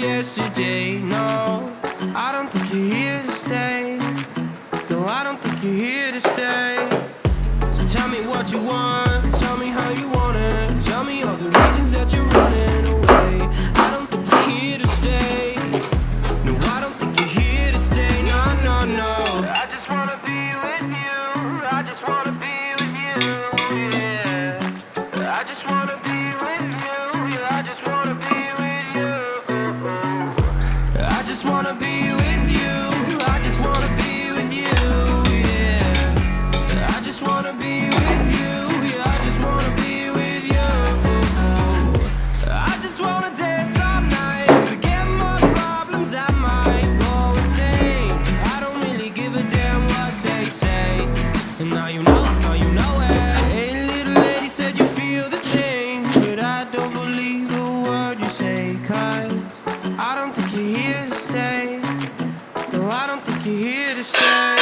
yesterday. No, I don't think you're here to stay. No, I don't think you're here to stay. So tell me what you want, tell me how you want it. Tell me all the reasons that you're running away. I don't think you're here to stay. No, I don't think you're here to stay. No, no, no. I just wanna be with you. I just wanna be with you. Yeah. I just wanna be with you. Yeah, I just wanna be with you. I just wanna be with you. I just wanna be with you. Yeah. I just wanna be with you. Yeah, I just wanna be with you. I just wanna dance all night. Forget my problems, I might go insane. I don't really give a damn what they say. And now you know it. Hey, little lady said you feel the same, but I don't believe a word you say. 'Cause I don't think you're here to stay. No, I don't think you're here to stay.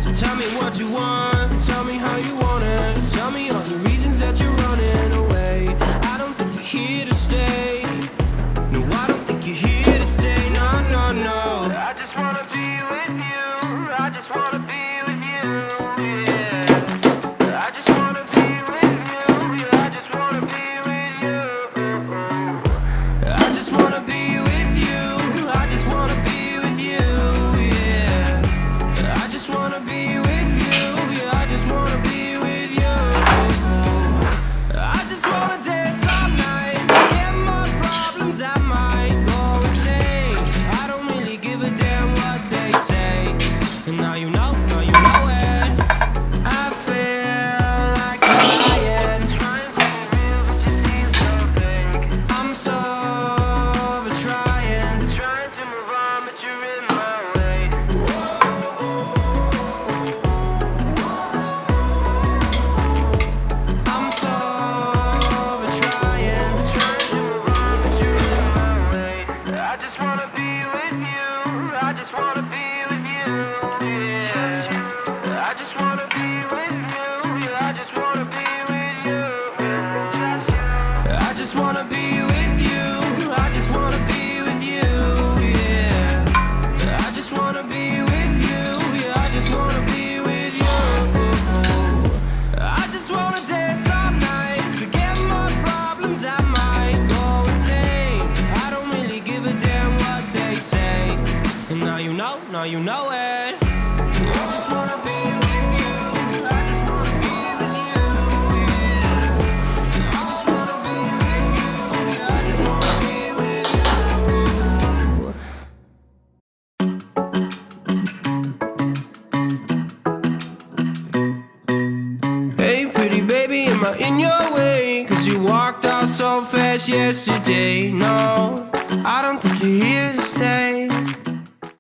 So tell me what you want, tell me how you want it. Tell me all the reasons that you're running away. I don't think you're here to stay. No, I don't think you're here to stay. No, no, no. I just wanna be with you. I just wanna be with you. Yeah. I just wanna be with you. Yeah, I just wanna be with you. I just wanna be with you. I just wanna be with you. Yeah. I just wanna be with you. Yeah, I just wanna be with you. I just wanna dance all night. Forget my problems, I might go insane. I don't really give a damn what they say. And now you know it. I feel like crying. Trying to be real, but you seem so fake. I'm so over trying to move on, but you're in my way. I'm so over trying to move on, but you're in my way. I just wanna be with you. I just wanna be with you. Yeah. I just wanna be with you. Yeah, I just wanna be with you. I just wanna be with you. I just wanna be with you. Yeah. I just wanna be with you. Yeah, I just wanna be with you. I just wanna dance all night. Forget my problems, I might go insane. I don't really give a damn what they say. And now you know it. I just wanna be with you. I just wanna be with you. Yeah. I just wanna be with you. Yeah, I just wanna be with you. Hey, pretty baby, am I in your way? 'Cause you walked out so fast yesterday. No, I don't think